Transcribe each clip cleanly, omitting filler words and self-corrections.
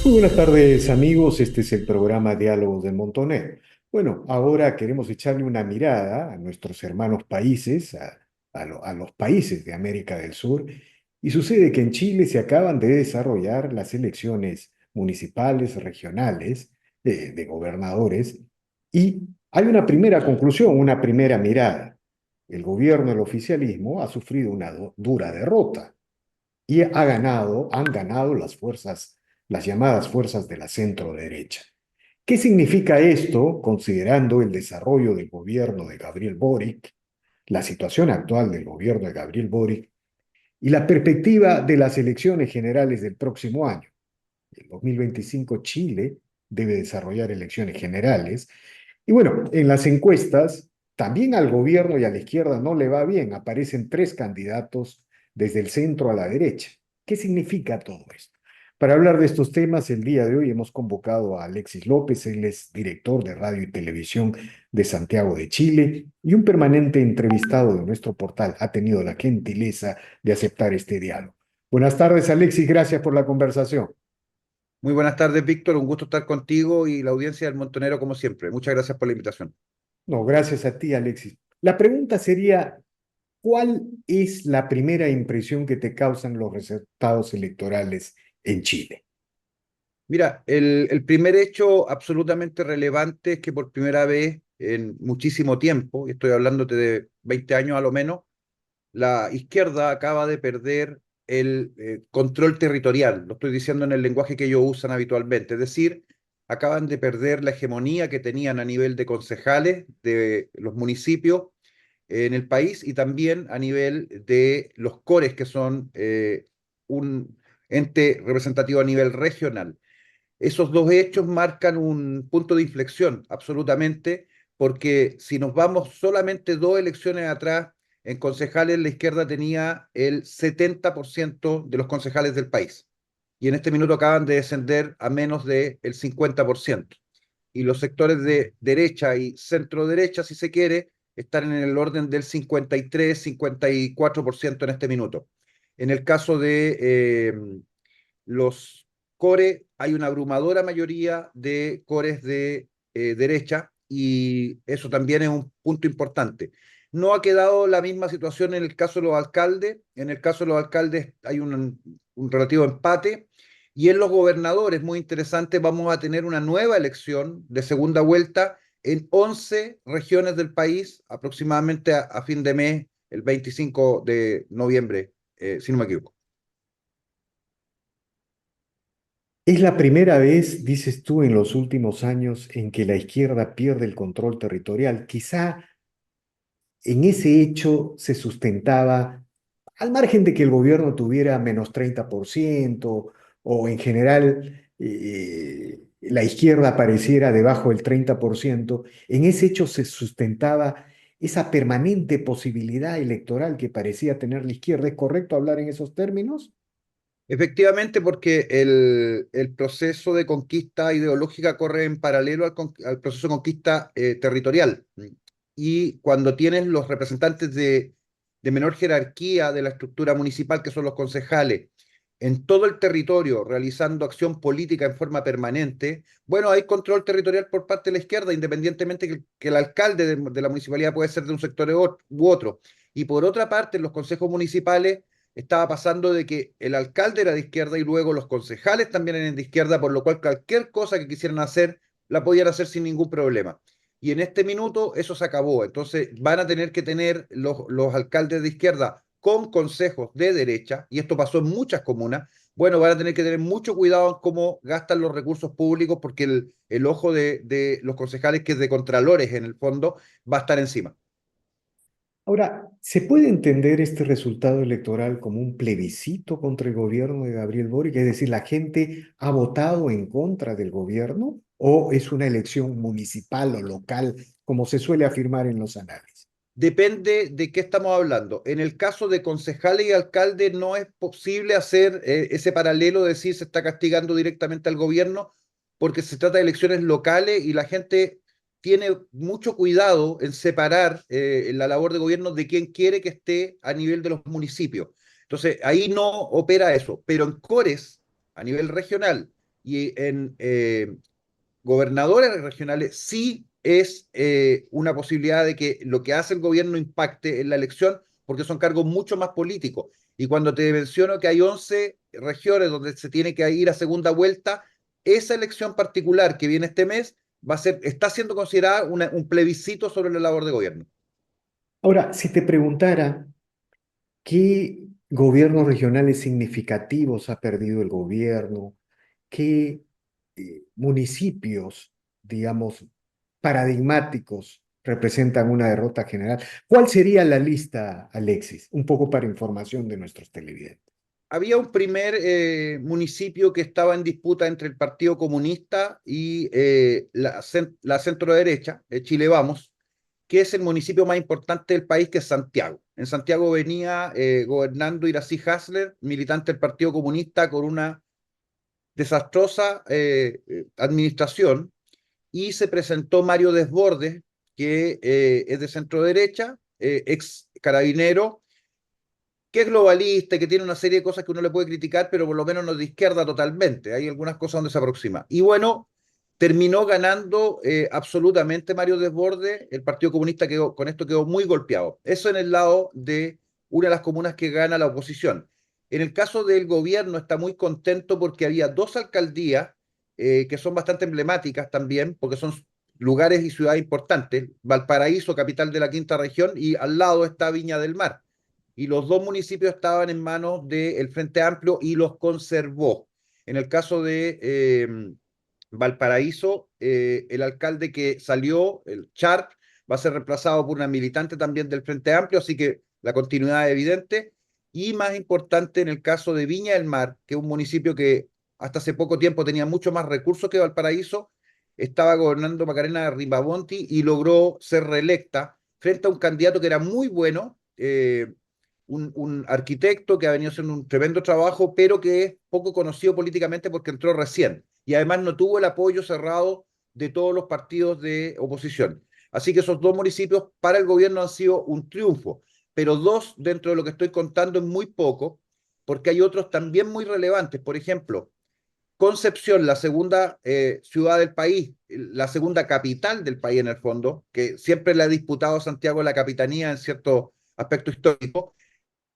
Muy buenas tardes, amigos. Este es el programa Diálogos de Montoner. Bueno, ahora queremos echarle una mirada a nuestros hermanos países, a los países de América del Sur. Y sucede que en Chile se acaban de desarrollar las elecciones municipales, regionales, de gobernadores. Y hay una primera conclusión, una primera mirada. El gobierno, el oficialismo, ha sufrido una dura derrota y han ganado las llamadas fuerzas de la centro derecha. ¿Qué significa esto considerando el desarrollo del gobierno de Gabriel Boric, la situación actual del gobierno de Gabriel Boric y la perspectiva de las elecciones generales del próximo año? En 2025 Chile debe desarrollar elecciones generales y bueno, en las encuestas también al gobierno y a la izquierda no le va bien. Aparecen tres candidatos desde el centro a la derecha. ¿Qué significa todo esto? Para hablar de estos temas, el día de hoy hemos convocado a Alexis López. Él es director de radio y televisión de Santiago de Chile y un permanente entrevistado de nuestro portal. Ha tenido la gentileza de aceptar este diálogo. Buenas tardes, Alexis. Gracias por la conversación. Muy buenas tardes, Víctor. Un gusto estar contigo y la audiencia del Montonero, como siempre. Muchas gracias por la invitación. No, gracias a ti, Alexis. La pregunta sería, ¿cuál es la primera impresión que te causan los resultados electorales en Chile? Mira, el primer hecho absolutamente relevante es que por primera vez en muchísimo tiempo, y estoy hablándote de 20 años a lo menos, la izquierda acaba de perder el control territorial. Lo estoy diciendo en el lenguaje que ellos usan habitualmente. Es decir, acaban de perder la hegemonía que tenían a nivel de concejales de los municipios en el país y también a nivel de los cores, que son un ente representativo a nivel regional. Esos dos hechos marcan un punto de inflexión, absolutamente, porque si nos vamos solamente dos elecciones atrás, en concejales la izquierda tenía el 70% de los concejales del país. Y en este minuto acaban de descender a menos del 50%. Y los sectores de derecha y centro derecha, si se quiere, están en el orden del 53, 54% en este minuto. En el caso de los core, hay una abrumadora mayoría de cores de derecha y eso también es un punto importante. No ha quedado la misma situación en el caso de los alcaldes. En el caso de los alcaldes hay un relativo empate. Y en los gobernadores, muy interesante, vamos a tener una nueva elección de segunda vuelta en 11 regiones del país, aproximadamente a fin de mes, el 25 de noviembre, si no me equivoco. Es la primera vez, dices tú, en los últimos años en que la izquierda pierde el control territorial. Quizá en ese hecho se sustentaba, al margen de que el gobierno tuviera menos 30% o en general la izquierda apareciera debajo del 30%, en ese hecho se sustentaba esa permanente posibilidad electoral que parecía tener la izquierda. ¿Es correcto hablar en esos términos? Efectivamente, porque el proceso de conquista ideológica corre en paralelo al proceso de conquista territorial. Y cuando tienes los representantes de menor jerarquía de la estructura municipal, que son los concejales, en todo el territorio realizando acción política en forma permanente, bueno, hay control territorial por parte de la izquierda, independientemente que el alcalde de la municipalidad puede ser de un sector u otro. Y por otra parte, en los consejos municipales estaba pasando de que el alcalde era de izquierda y luego los concejales también eran de izquierda, por lo cual cualquier cosa que quisieran hacer la podían hacer sin ningún problema. Y en este minuto eso se acabó. Entonces van a tener que tener los alcaldes de izquierda con consejos de derecha, y esto pasó en muchas comunas. Bueno, van a tener que tener mucho cuidado en cómo gastan los recursos públicos, porque el ojo de los concejales, que es de contralores en el fondo, va a estar encima. Ahora, ¿se puede entender este resultado electoral como un plebiscito contra el gobierno de Gabriel Boric? Es decir, ¿la gente ha votado en contra del gobierno o es una elección municipal o local, como se suele afirmar en los análisis? Depende de qué estamos hablando. En el caso de concejales y alcaldes no es posible hacer ese paralelo, de decir se está castigando directamente al gobierno, porque se trata de elecciones locales y la gente tiene mucho cuidado en separar la labor de gobierno de quien quiere que esté a nivel de los municipios. Entonces, ahí no opera eso, pero en cores a nivel regional y en gobernadores regionales sí es una posibilidad de que lo que hace el gobierno impacte en la elección, porque son cargos mucho más políticos. Y cuando te menciono que hay 11 regiones donde se tiene que ir a segunda vuelta, esa elección particular que viene este mes está siendo considerada un plebiscito sobre la labor de gobierno. Ahora, si te preguntara qué gobiernos regionales significativos ha perdido el gobierno, qué municipios, digamos, paradigmáticos representan una derrota general, ¿cuál sería la lista, Alexis? Un poco para información de nuestros televidentes. Había un primer municipio que estaba en disputa entre el Partido Comunista y la centro derecha, Chile Vamos, que es el municipio más importante del país, que es Santiago. En Santiago venía gobernando Iracy Hasler, militante del Partido Comunista, con una desastrosa administración, y se presentó Mario Desbordes, que es de centro derecha, ex carabinero, que es globalista y que tiene una serie de cosas que uno le puede criticar, pero por lo menos no de izquierda totalmente. Hay algunas cosas donde se aproxima. Y bueno, terminó ganando absolutamente Mario Desbordes. El Partido Comunista con esto quedó muy golpeado. Eso en el lado de una de las comunas que gana la oposición. En el caso del gobierno está muy contento porque había dos alcaldías que son bastante emblemáticas también, porque son lugares y ciudades importantes. Valparaíso, capital de la quinta región, y al lado está Viña del Mar, y los dos municipios estaban en manos del Frente Amplio y los conservó. En el caso de Valparaíso, el alcalde que salió, el Char, va a ser reemplazado por una militante también del Frente Amplio, así que la continuidad es evidente. Y más importante, en el caso de Viña del Mar, que es un municipio que hasta hace poco tiempo tenía mucho más recursos que Valparaíso, estaba gobernando Macarena Rimbabonti y logró ser reelecta frente a un candidato que era muy bueno, un arquitecto que ha venido haciendo un tremendo trabajo, pero que es poco conocido políticamente porque entró recién. Y además no tuvo el apoyo cerrado de todos los partidos de oposición. Así que esos dos municipios para el gobierno han sido un triunfo, pero dos dentro de lo que estoy contando es muy poco, porque hay otros también muy relevantes. Por ejemplo, Concepción, la segunda ciudad del país, la segunda capital del país en el fondo, que siempre le ha disputado Santiago la capitanía en cierto aspecto histórico,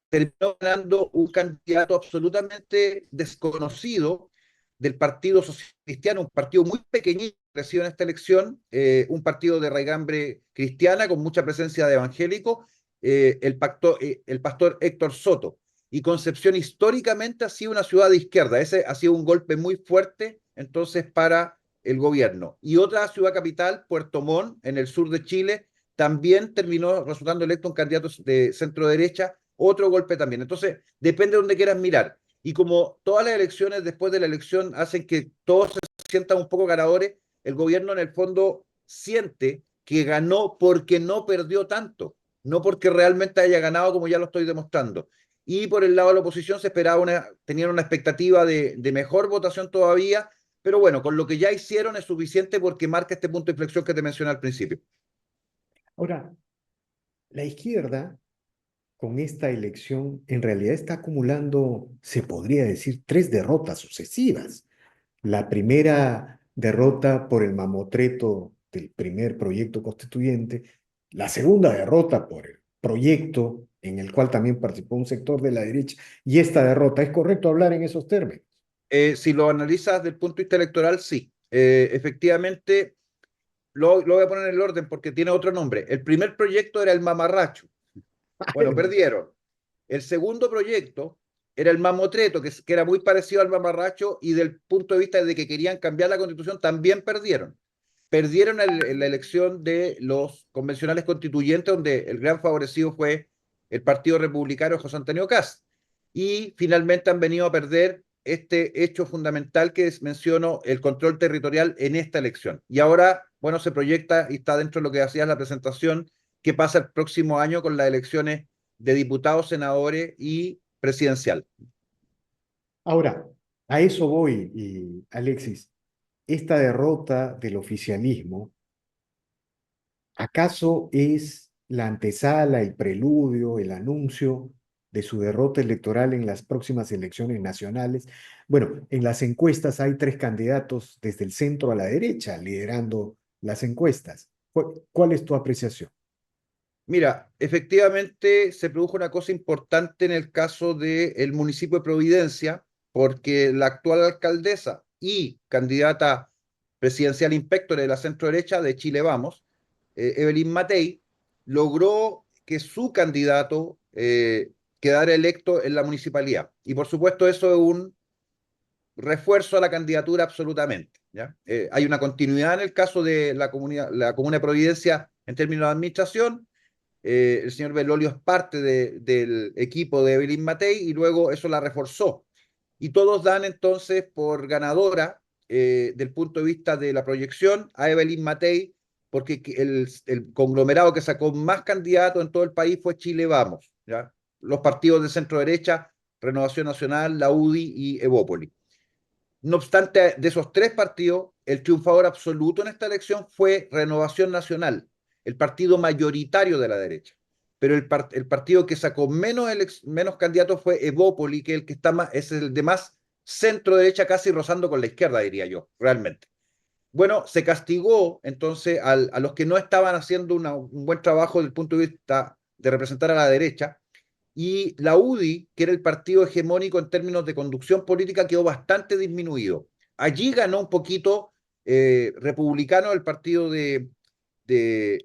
terminó ganando un candidato absolutamente desconocido del Partido Social Cristiano, un partido muy pequeñito que creció en esta elección, un partido de raigambre cristiana con mucha presencia de evangélicos, el pastor Héctor Soto. Y Concepción históricamente ha sido una ciudad de izquierda. Ese ha sido un golpe muy fuerte entonces para el gobierno. Y otra ciudad capital, Puerto Montt, en el sur de Chile, también terminó resultando electo un candidato de centro derecha, otro golpe también. Entonces, depende de donde quieras mirar. Y como todas las elecciones después de la elección hacen que todos se sientan un poco ganadores, el gobierno en el fondo siente que ganó porque no perdió tanto, no porque realmente haya ganado como ya lo estoy demostrando. Y por el lado de la oposición se esperaba tenían una expectativa de mejor votación todavía, pero bueno, con lo que ya hicieron es suficiente porque marca este punto de inflexión que te mencioné al principio. Ahora, la izquierda con esta elección en realidad está acumulando, se podría decir, tres derrotas sucesivas. La primera derrota por el mamotreto del primer proyecto constituyente, la segunda derrota por el proyecto en el cual también participó un sector de la derecha, y esta derrota, ¿es correcto hablar en esos términos? Si lo analizas desde el punto de vista electoral, sí. Efectivamente, lo voy a poner en el orden porque tiene otro nombre. El primer proyecto era el mamarracho. Bueno, perdieron. El segundo proyecto era el mamotreto, que era muy parecido al mamarracho, y del punto de vista de que querían cambiar la constitución, también perdieron. Perdieron en la elección de los convencionales constituyentes, donde el gran favorecido fue el Partido Republicano de José Antonio Cast. Y finalmente han venido a perder este hecho fundamental que menciono, el control territorial en esta elección. Y ahora, bueno, se proyecta y está dentro de lo que hacías la presentación, que pasa el próximo año con las elecciones de diputados, senadores y presidencial. Ahora, a eso voy, y, Alexis. Esta derrota del oficialismo, ¿acaso es la antesala, el preludio, el anuncio de su derrota electoral en las próximas elecciones nacionales. Bueno, en las encuestas hay tres candidatos desde el centro a la derecha liderando las encuestas. ¿Cuál es tu apreciación? Mira, efectivamente se produjo una cosa importante en el caso del municipio de Providencia, porque la actual alcaldesa y candidata presidencial inspector de la centro derecha de Chile Vamos, Evelyn Matei, logró que su candidato quedara electo en la municipalidad. Y por supuesto eso es un refuerzo a la candidatura absolutamente. ¿Ya? Hay una continuidad en el caso de la comuna de Providencia en términos de administración. El señor Belolio es parte del equipo de Evelyn Matei y luego eso la reforzó. Y todos dan entonces por ganadora, del punto de vista de la proyección, a Evelyn Matei, porque el conglomerado que sacó más candidatos en todo el país fue Chile Vamos, ¿ya? Los partidos de centro derecha, Renovación Nacional, la UDI y Evópoli. No obstante, de esos tres partidos, el triunfador absoluto en esta elección fue Renovación Nacional, el partido mayoritario de la derecha. Pero el partido que sacó menos candidatos fue Evópoli, que, que está más, es el de más centro derecha, casi rozando con la izquierda, diría yo, realmente. Bueno, se castigó entonces a los que no estaban haciendo un buen trabajo desde el punto de vista de representar a la derecha, y la UDI, que era el partido hegemónico en términos de conducción política, quedó bastante disminuido. Allí ganó un poquito republicano el partido de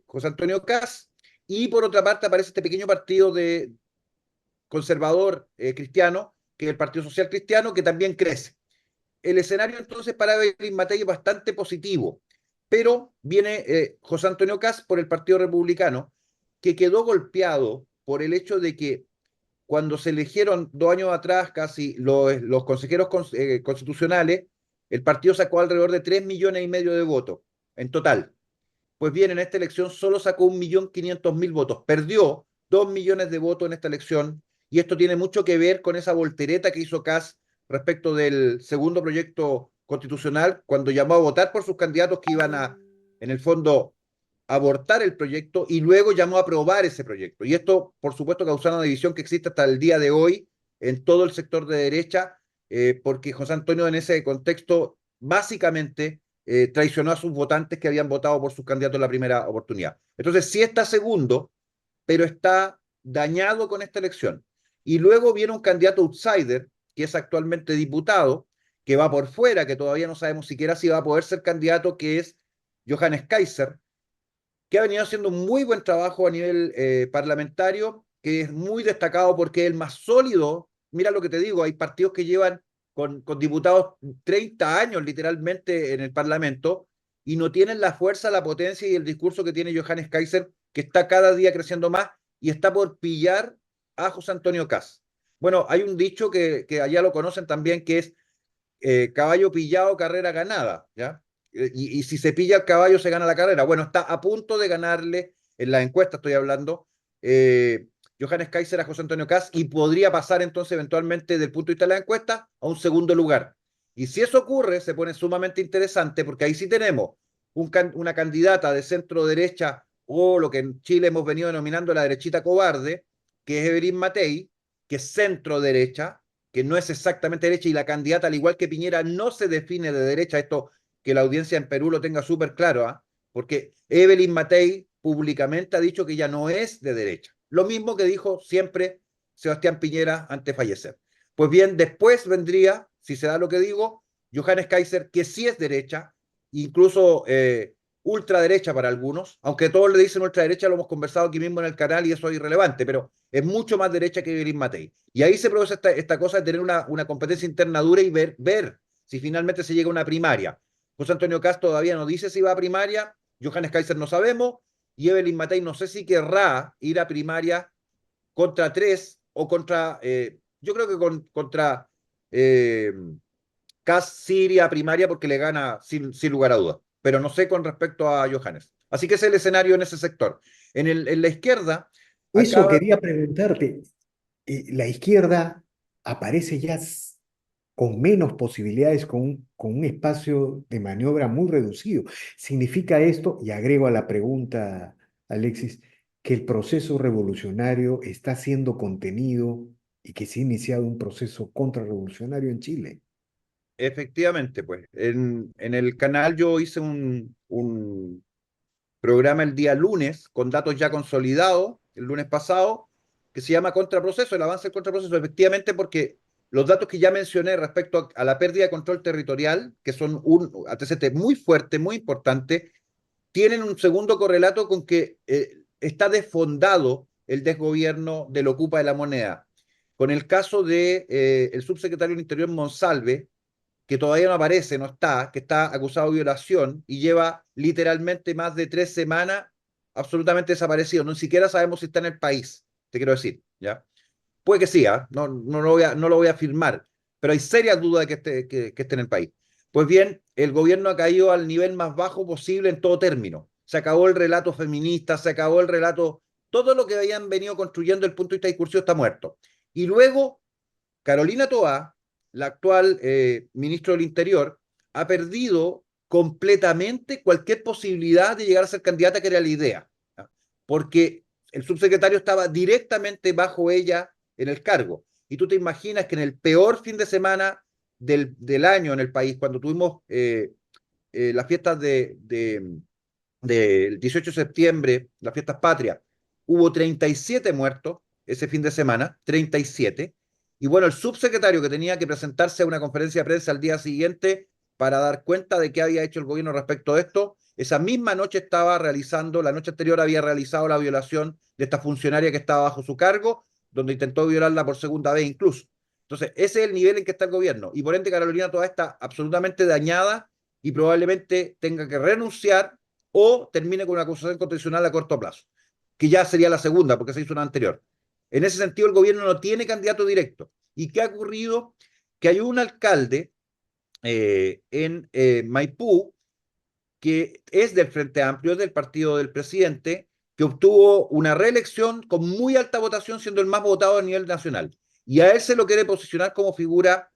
José Antonio Caz, y por otra parte aparece este pequeño partido de conservador cristiano, que es el Partido Social Cristiano, que también crece. El escenario entonces para Evelyn Matei es bastante positivo, pero viene José Antonio Caz por el Partido Republicano, que quedó golpeado por el hecho de que cuando se eligieron 2 años atrás casi los consejeros constitucionales, el partido sacó alrededor de 3,5 millones de votos en total. Pues bien, en esta elección solo sacó 1,5 millones votos, perdió 2 millones de votos en esta elección, y esto tiene mucho que ver con esa voltereta que hizo Kass respecto del segundo proyecto constitucional, cuando llamó a votar por sus candidatos que iban a, en el fondo, abortar el proyecto, y luego llamó a aprobar ese proyecto. Y esto, por supuesto, causó una división que existe hasta el día de hoy en todo el sector de derecha, porque José Antonio en ese contexto básicamente traicionó a sus votantes que habían votado por sus candidatos en la primera oportunidad. Entonces, sí está segundo, pero está dañado con esta elección. Y luego viene un candidato outsider, que es actualmente diputado, que va por fuera, que todavía no sabemos siquiera si va a poder ser candidato, que es Johannes Kaiser, que ha venido haciendo un muy buen trabajo a nivel parlamentario, que es muy destacado porque es el más sólido. Mira lo que te digo, hay partidos que llevan con diputados 30 años literalmente en el Parlamento y no tienen la fuerza, la potencia y el discurso que tiene Johannes Kaiser, que está cada día creciendo más y está por pillar a José Antonio Caz. Bueno, hay un dicho que allá lo conocen también, que es caballo pillado, carrera ganada, ¿ya? Y si se pilla el caballo, se gana la carrera. Bueno, está a punto de ganarle, en la encuesta estoy hablando, Johannes Kaiser a José Antonio Caz, y podría pasar entonces eventualmente, desde el punto de vista de la encuesta, a un segundo lugar. Y si eso ocurre, se pone sumamente interesante, porque ahí sí tenemos una candidata de centro derecha, o lo que en Chile hemos venido denominando la derechita cobarde, que es Evelyn Matei, que es centro derecha, que no es exactamente derecha, y la candidata, al igual que Piñera, no se define de derecha. Esto que la audiencia en Perú lo tenga súper claro, ¿eh? Porque Evelyn Matei públicamente ha dicho que ella no es de derecha. Lo mismo que dijo siempre Sebastián Piñera antes de fallecer. Pues bien, después vendría, si se da lo que digo, Johannes Kaiser, que sí es derecha, incluso ultraderecha para algunos, aunque todos le dicen ultraderecha, lo hemos conversado aquí mismo en el canal y eso es irrelevante, pero es mucho más derecha que Evelyn Matei. Y ahí se produce esta cosa de tener una competencia interna dura y ver si finalmente se llega a una primaria. José Antonio Castro todavía no dice si va a primaria, Johannes Kaiser no sabemos, y Evelyn Matei no sé si querrá ir a primaria contra tres o contra, yo creo que contra eh, Cas Siria primaria, porque le gana sin lugar a dudas, pero no sé con respecto a Johannes. Así que es el escenario en ese sector. En la izquierda, Eso acaba. quería preguntarte. La izquierda aparece ya con menos posibilidades, con un espacio de maniobra muy reducido. ¿Significa esto, y agrego a la pregunta, Alexis, que el proceso revolucionario está siendo contenido y que se ha iniciado un proceso contrarrevolucionario en Chile. Efectivamente, pues en el canal yo hice un programa el día lunes con datos ya consolidados, el lunes pasado, que se llama Contraproceso, el avance del contraproceso, efectivamente porque los datos que ya mencioné respecto a la pérdida de control territorial, que son un antecedente muy fuerte, muy importante, tienen un segundo correlato con que está desfondado el desgobierno del Ocupa de la Moneda. Con el caso de el subsecretario del Interior Monsalve, que todavía no aparece, no está, que está acusado de violación y lleva literalmente más de 3 semanas absolutamente desaparecido. No siquiera sabemos si está en el país, te quiero decir, ¿ya? Puede que sí, ¿eh? No lo voy a afirmar, pero hay serias dudas de que esté en el país. Pues bien, el gobierno ha caído al nivel más bajo posible en todo término. Se acabó el relato feminista, se acabó el relato, todo lo que habían venido construyendo el punto de vista discursivo está muerto. Y luego Carolina Toá, la actual ministro del Interior, ha perdido completamente cualquier posibilidad de llegar a ser candidata, que era la idea, ¿ya? Porque el subsecretario estaba directamente bajo ella en el cargo. Y tú te imaginas que en el peor fin de semana del año en el país, cuando tuvimos las fiestas del 18 de septiembre, las fiestas patrias, hubo 37 muertos ese fin de semana, 37. Y bueno, el subsecretario que tenía que presentarse a una conferencia de prensa al día siguiente para dar cuenta de qué había hecho el gobierno respecto a esto, esa misma noche estaba realizando, la noche anterior había realizado la violación de esta funcionaria que estaba bajo su cargo, donde intentó violarla por segunda vez incluso. Entonces, ese es el nivel en que está el gobierno. Y por ende, Carolina toda está absolutamente dañada y probablemente tenga que renunciar o termine con una acusación constitucional a corto plazo, que ya sería la segunda, porque se hizo una anterior. En ese sentido, el gobierno no tiene candidato directo. ¿Y qué ha ocurrido? Que hay un alcalde en Maipú, que es del Frente Amplio, del partido del presidente, que obtuvo una reelección con muy alta votación, siendo el más votado a nivel nacional. Y a él se lo quiere posicionar como figura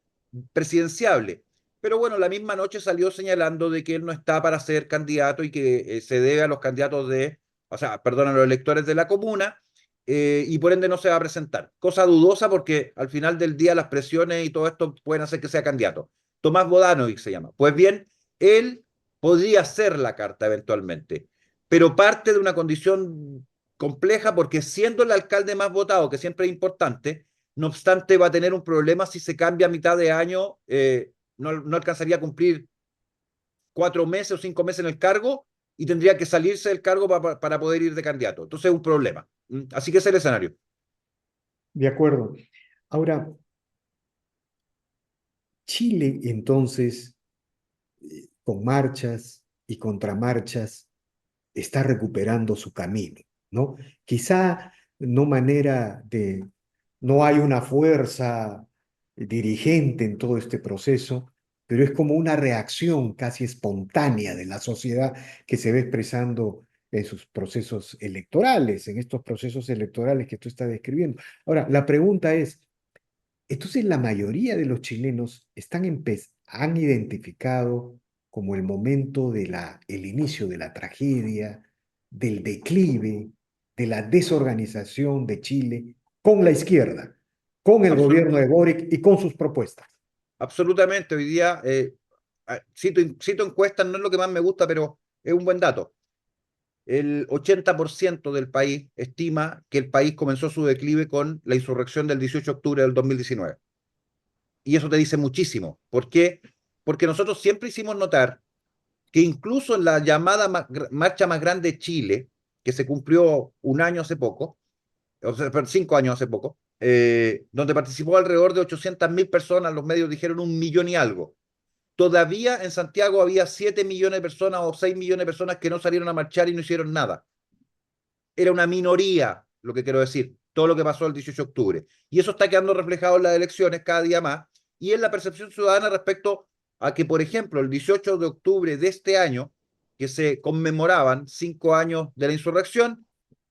presidenciable. Pero bueno, la misma noche salió señalando de que él no está para ser candidato y que se debe a los candidatos o sea, perdón, a los electores de la comuna, y por ende no se va a presentar. Cosa dudosa porque al final del día las presiones y todo esto pueden hacer que sea candidato. Tomás Bodanovic se llama. Pues bien, él podría ser la carta eventualmente, pero parte de una condición compleja porque siendo el alcalde más votado, que siempre es importante, no obstante va a tener un problema si se cambia a mitad de año, no alcanzaría a cumplir 4 meses o 5 meses en el cargo y tendría que salirse del cargo para poder ir de candidato. Entonces es un problema. Así que ese es el escenario. De acuerdo. Ahora, Chile entonces, con marchas y contramarchas, está recuperando su camino, ¿no? Quizá no manera de, no hay una fuerza dirigente en todo este proceso, pero es como una reacción casi espontánea de la sociedad que se ve expresando en sus procesos electorales, en estos procesos electorales que tú estás describiendo. Ahora, la pregunta es, entonces, la mayoría de los chilenos han identificado como el momento el inicio de la tragedia, del declive, de la desorganización de Chile con la izquierda, con el gobierno de Boric y con sus propuestas. Absolutamente. Hoy día, cito encuestas, no es lo que más me gusta, pero es un buen dato. El 80% del país estima que el país comenzó su declive con la insurrección del 18 de octubre del 2019. Y eso te dice muchísimo. ¿Por qué? Porque nosotros siempre hicimos notar que incluso en la llamada marcha más grande de Chile, que se cumplió un año hace poco, o sea, 5 años hace poco, donde participó alrededor de 800.000 personas, los medios dijeron 1 millón y algo. Todavía en Santiago había 7 millones de personas o 6 millones de personas que no salieron a marchar y no hicieron nada. Era una minoría, lo que quiero decir, todo lo que pasó el 18 de octubre. Y eso está quedando reflejado en las elecciones cada día más y en la percepción ciudadana respecto a que, por ejemplo, el 18 de octubre de este año, que se conmemoraban 5 años de la insurrección,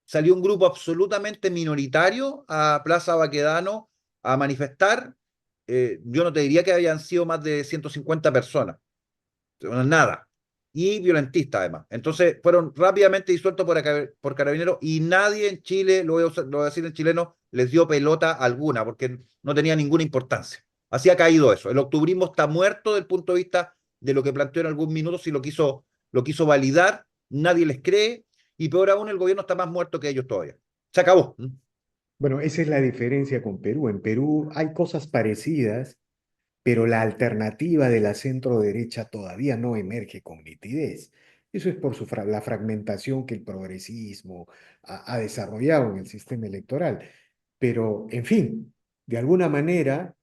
salió un grupo absolutamente minoritario a Plaza Baquedano a manifestar. Yo no te diría que habían sido más de 150 personas, nada. Y violentista además. Entonces fueron rápidamente disueltos por carabineros y nadie en Chile, lo voy a decir en chileno, les dio pelota alguna, porque no tenía ninguna importancia. Así ha caído eso. El octubrismo está muerto desde el punto de vista de lo que planteó en algún minuto, si lo quiso validar, nadie les cree, y peor aún, el gobierno está más muerto que ellos todavía. Se acabó. Bueno, esa es la diferencia con Perú. En Perú hay cosas parecidas, pero la alternativa de la centro derecha todavía no emerge con nitidez. Eso es por la fragmentación que el progresismo ha desarrollado en el sistema electoral. Pero, en fin, de alguna manera,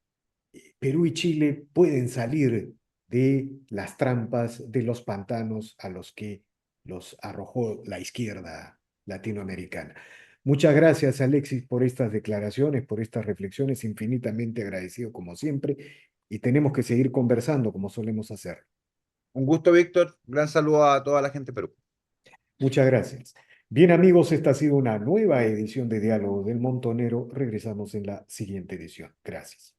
Perú y Chile pueden salir de las trampas, de los pantanos a los que los arrojó la izquierda latinoamericana. Muchas gracias, Alexis, por estas declaraciones, por estas reflexiones, infinitamente agradecido como siempre, y tenemos que seguir conversando como solemos hacer. Un gusto, Víctor. Gran saludo a toda la gente de Perú. Muchas gracias. Bien, amigos, esta ha sido una nueva edición de Diálogo del Montonero. Regresamos en la siguiente edición. Gracias.